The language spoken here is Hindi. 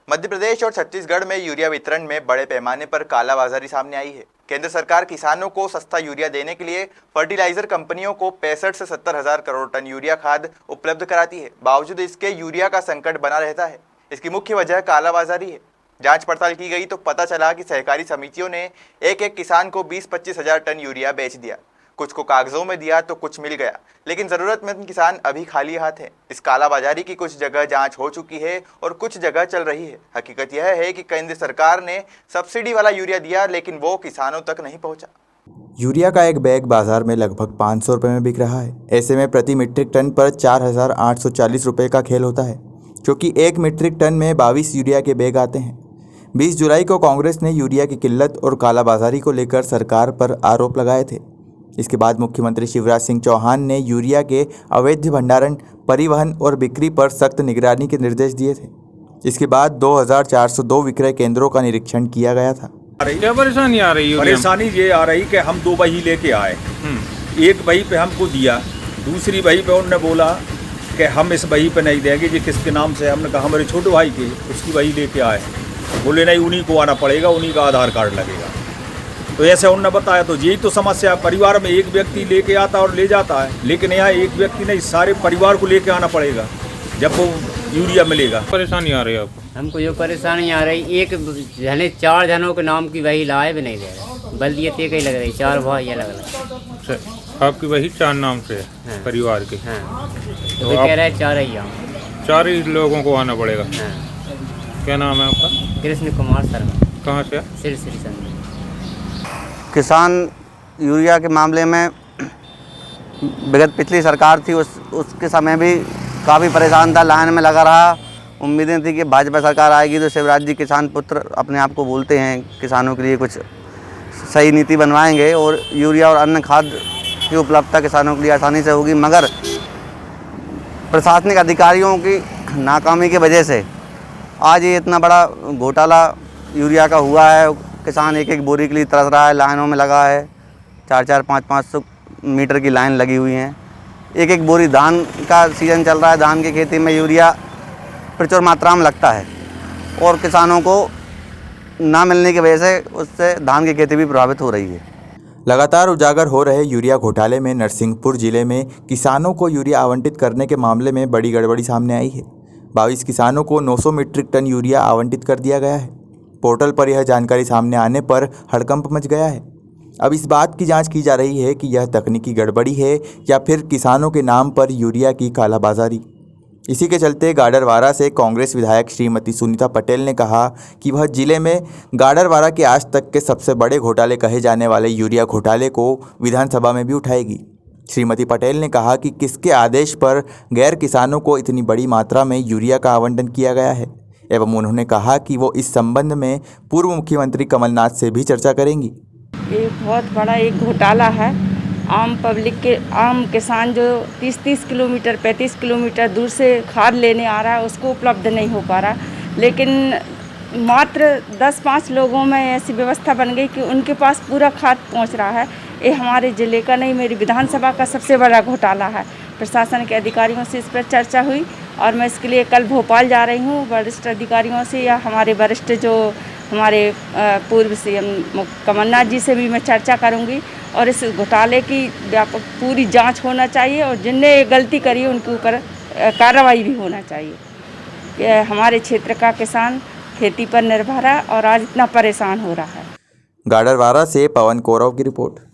मध्य प्रदेश और छत्तीसगढ़ में यूरिया वितरण में बड़े पैमाने पर कालाबाजारी सामने आई है। केंद्र सरकार किसानों को सस्ता यूरिया देने के लिए फर्टिलाइजर कंपनियों को 65 से 70 हजार करोड़ टन यूरिया खाद उपलब्ध कराती है। बावजूद इसके यूरिया का संकट बना रहता है। इसकी मुख्य वजह कालाबाजारी है। जांच पड़ताल की गई तो पता चला कि सहकारी समितियों ने एक एक किसान को 20-25 हजार टन यूरिया बेच दिया। कुछ को कागजों में दिया तो कुछ मिल गया, लेकिन जरूरतमंद किसान अभी खाली हाथ हैं। इस कालाबाजारी की कुछ जगह जांच हो चुकी है और कुछ जगह चल रही है। हकीकत यह है कि केंद्र सरकार ने सब्सिडी वाला यूरिया दिया, लेकिन वो किसानों तक नहीं पहुंचा। यूरिया का एक बैग बाजार में लगभग 500 रुपये में बिक रहा है। ऐसे में प्रति मीट्रिक टन पर 4,840 रुपये का खेल होता है, क्योंकि 1 मीट्रिक टन में 22 यूरिया के बैग आते हैं। 20 जुलाई को कांग्रेस ने यूरिया की किल्लत और कालाबाजारी को लेकर सरकार पर आरोप लगाए थे। इसके बाद मुख्यमंत्री शिवराज सिंह चौहान ने यूरिया के अवैध भंडारण, परिवहन और बिक्री पर सख्त निगरानी के निर्देश दिए थे। इसके बाद 2,402 विक्रय केंद्रों का निरीक्षण किया गया था। क्या परेशानी आ रही है? परेशानी ये आ रही कि हम 2 बही लेके आए, एक बही पे हमको दिया, दूसरी बही पे उन्होंने बोला कि हम इस बही पे नहीं देंगे, ये किसके नाम से। हमने कहा हमारे छोटे भाई के, उसकी बही लेके आए। बोले नहीं, उन्हीं को आना पड़ेगा, उन्हीं का आधार कार्ड लगेगा। तो ऐसे उन्होंने बताया। तो यही तो समस्या है, परिवार में एक व्यक्ति लेके आता और ले जाता है, लेकिन यहाँ एक व्यक्ति नहीं, सारे परिवार को लेके आना पड़ेगा जब वो यूरिया मिलेगा। परेशानी आ रही है आपको? हमको जो परेशानी आ रही, एक जने 4 जनों के नाम की वही लाए भी नहीं दे रहे, बल्दियत एक ही लग रही, 4 भाई अलग अलग। आपकी वही 4 नाम से है? हाँ। परिवार के? हाँ। तो कह रहे हैं 4 ही आओ, 4 ही लोगों को आना पड़ेगा। हाँ। क्या नाम है आपका? कृष्ण कुमार शर्मा। कहाँ से? श्री संधि। किसान यूरिया के मामले में विगत पिछली सरकार थी, उसके समय भी काफ़ी परेशान था, लाइन में लगा रहा। उम्मीदें थी कि भाजपा सरकार आएगी तो शिवराज जी किसान पुत्र अपने आप को बोलते हैं, किसानों के लिए कुछ सही नीति बनवाएंगे और यूरिया और अन्य खाद की उपलब्धता किसानों के लिए आसानी से होगी। मगर प्रशासनिक अधिकारियों की नाकामी की वजह से आज ये इतना बड़ा घोटाला यूरिया का हुआ है। किसान एक एक बोरी के लिए तरस रहा है, लाइनों में लगा है, 400, 500 मीटर की लाइन लगी हुई है। एक एक बोरी, धान का सीज़न चल रहा है, धान की खेती में यूरिया प्रचुर मात्रा में लगता है और किसानों को ना मिलने की वजह से उससे धान की खेती भी प्रभावित हो रही है। लगातार उजागर हो रहे यूरिया घोटाले में नरसिंहपुर जिले में किसानों को यूरिया आवंटित करने के मामले में बड़ी गड़बड़ी सामने आई है। 22 किसानों को 900 मीट्रिक टन यूरिया आवंटित कर दिया गया है। पोर्टल पर यह जानकारी सामने आने पर हड़कंप मच गया है। अब इस बात की जांच की जा रही है कि यह तकनीकी गड़बड़ी है या फिर किसानों के नाम पर यूरिया की कालाबाजारी। इसी के चलते गाडरवारा से कांग्रेस विधायक श्रीमती सुनीता पटेल ने कहा कि वह जिले में गाडरवारा के आज तक के सबसे बड़े घोटाले कहे जाने वाले यूरिया घोटाले को विधानसभा में भी उठाएगी। श्रीमती पटेल ने कहा कि किसके आदेश पर गैर किसानों को इतनी बड़ी मात्रा में यूरिया का आवंटन किया गया है, एवं उन्होंने कहा कि वो इस संबंध में पूर्व मुख्यमंत्री कमलनाथ से भी चर्चा करेंगी। ये बहुत बड़ा एक घोटाला है। आम पब्लिक के, आम किसान जो 30-30 किलोमीटर, 35 किलोमीटर दूर से खाद लेने आ रहा है, उसको उपलब्ध नहीं हो पा रहा। लेकिन मात्र 10-5 लोगों में ऐसी व्यवस्था बन गई कि उनके पास पूरा खाद पहुंच रहा है। ये हमारे ज़िले का नहीं, मेरी विधानसभा का सबसे बड़ा घोटाला है। प्रशासन के अधिकारियों से इस पर चर्चा हुई और मैं इसके लिए कल भोपाल जा रही हूँ। वरिष्ठ अधिकारियों से या हमारे वरिष्ठ जो हमारे पूर्व सीएम कमलनाथ जी से भी मैं चर्चा करूँगी और इस घोटाले की व्यापक पूरी जांच होना चाहिए और जिनने ये गलती करी है उनके ऊपर कार्रवाई भी होना चाहिए। हमारे क्षेत्र का किसान खेती पर निर्भर है और आज इतना परेशान हो रहा है। गाडरवारा से पवन कौरव की रिपोर्ट।